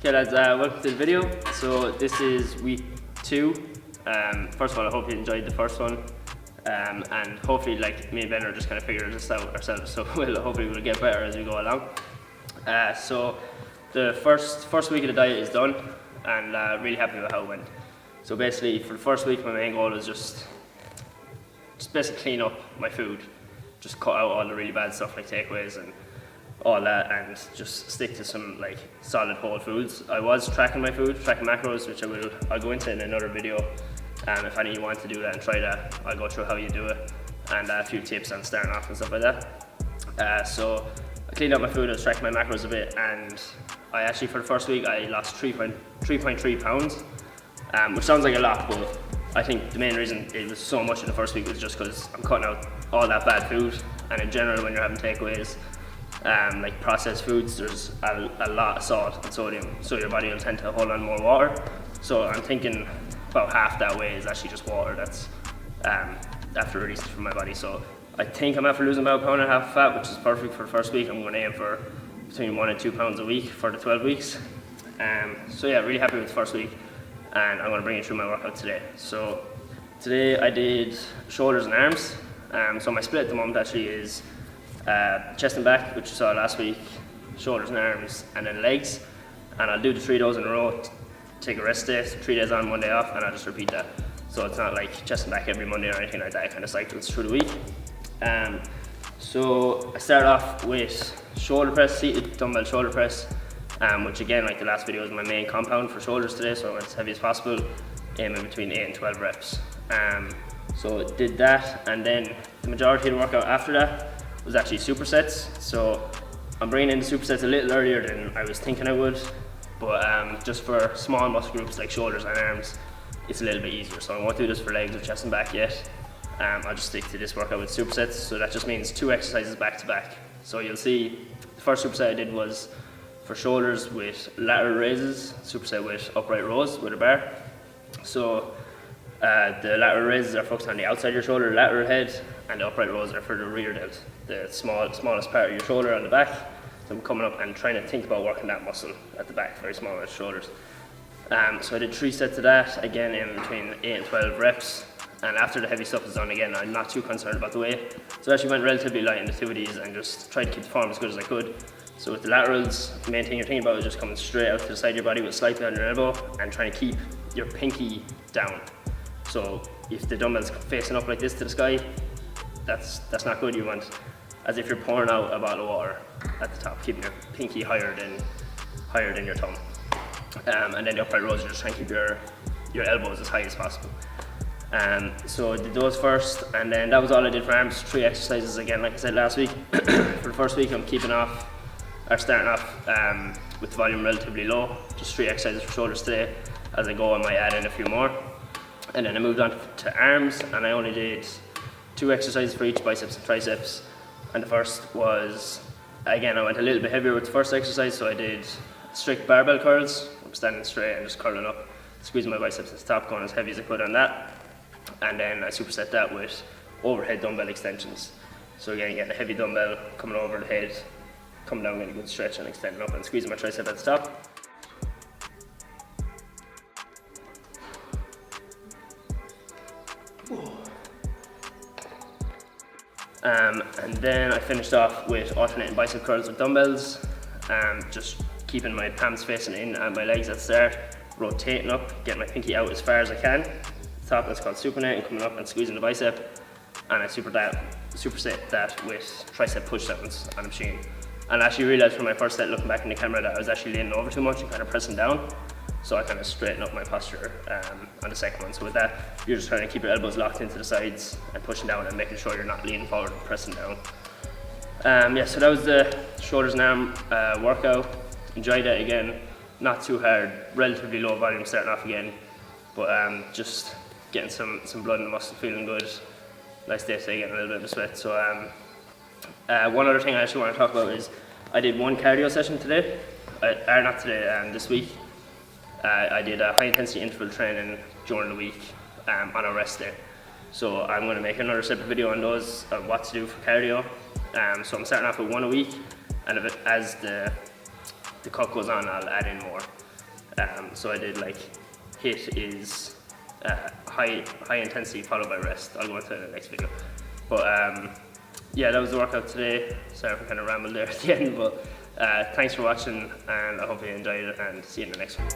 Okay lads, welcome to the video. So this is week 2. First of all, I hope you enjoyed the first one. And hopefully, like, me and Ben are just kind of figuring this out ourselves, so hopefully we'll get better as we go along. So the first week of the diet is done, and really happy with how it went. So basically, for the first week, my main goal is just basically clean up my food, just cut out all the really bad stuff like takeaways and all that, and just stick to some like solid whole foods. I was tracking my food, tracking macros, which I'll go into in another video. If any of you want to do that and try that, I'll go through how you do it and a few tips on starting off and stuff like that. So I cleaned up my food, I was tracking my macros a bit, and I actually, for the first week, I lost 3.3 pounds, which sounds like a lot, but I think the main reason it was so much in the first week was just because I'm cutting out all that bad food, and in general when you're having takeaways, like processed foods, there's a lot of salt and sodium, so your body will tend to hold on more water. So I'm thinking about half that way is actually just water that's after releasing from my body. So I think I'm after losing about 1.5 pounds of fat, which is perfect for the first week. I'm going to aim for between 1 and 2 pounds a week for the 12 weeks. So yeah, really happy with the first week, and I'm going to bring you through my workout today. So today I did shoulders and arms. So my split at the moment actually is chest and back, which you saw last week, shoulders and arms, and then legs. And I'll do the 3 of those in a row, take a rest day, 3 days on, 1 day off, and I'll just repeat that. So it's not like chest and back every Monday or anything like that, it kind of cycles through the week. So I start off with shoulder press, seated dumbbell shoulder press, which again, like the last video, is my main compound for shoulders today, so I went as heavy as possible, aiming between 8 and 12 reps. So did that, and then the majority of the workout after that was actually supersets. So I'm bringing in the supersets a little earlier than I was thinking I would, but just for small muscle groups like shoulders and arms, it's a little bit easier. So I won't do this for legs or chest and back yet. I'll just stick to this workout with supersets. So that just means 2 exercises back to back. So you'll see the first superset I did was for shoulders with lateral raises, superset with upright rows with a bar. So the lateral raises are focused on the outside of your shoulder, lateral head, and the upright rows are for the rear delt, the smallest part of your shoulder on the back. So I'm coming up and trying to think about working that muscle at the back, very small on the shoulders. So I did 3 sets of that, again in between 8 and 12 reps. And after the heavy stuff is done, again, I'm not too concerned about the weight. So I actually went relatively light in the 2 of these and just tried to keep the form as good as I could. So with the laterals, the main thing you're thinking about is just coming straight out to the side of your body with slight bend on your elbow and trying to keep your pinky down. So if the dumbbell's facing up like this to the sky, that's not good. You want as if you're pouring out a bottle of water at the top, keeping your pinky higher than your thumb. And then the upright rows, you're just trying to keep your elbows as high as possible. So I did those first, and then that was all I did for arms. 3 exercises again, like I said last week. For the first week, I'm starting off with the volume relatively low, just 3 exercises for shoulders today. As I go, I might add in a few more. And then I moved on to arms, and I only did 2 exercises for each, biceps and triceps. And the first was, again, I went a little bit heavier with the first exercise, so I did strict barbell curls. I'm standing straight and just curling up, squeezing my biceps at the top, going as heavy as I could on that. And then I superset that with overhead dumbbell extensions. So again, getting a heavy dumbbell, coming over the head, coming down, getting a good stretch and extending up and squeezing my tricep at the top. And then I finished off with alternating bicep curls with dumbbells, just keeping my palms facing in and my legs at the start, rotating up, getting my pinky out as far as I can. The top, that's called supinating, coming up and squeezing the bicep, and I superset that with tricep push downs on the machine. And I actually realized from my first set, looking back in the camera, that I was actually leaning over too much and kind of pressing down. So I kind of straightened up my posture on the second one. So with that, you're just trying to keep your elbows locked into the sides and pushing down and making sure you're not leaning forward and pressing down. Yeah, so that was the shoulders and arm workout. Enjoyed it again, not too hard, relatively low volume starting off again, but just getting some blood in the muscle, feeling good. Nice day today, getting a little bit of a sweat. So one other thing I actually want to talk about is I did 1 cardio session today, not today, this week. I did a high intensity interval training during the week on a rest day. So I'm going to make another separate video on those, on what to do for cardio. So I'm starting off with 1 a week, and as the cut goes on, I'll add in more. So I did like hit is high intensity followed by rest. I'll go into it in the next video. But yeah, that was the workout today. Sorry if I kind of rambled there at the end, but thanks for watching, and I hope you enjoyed it, and see you in the next one.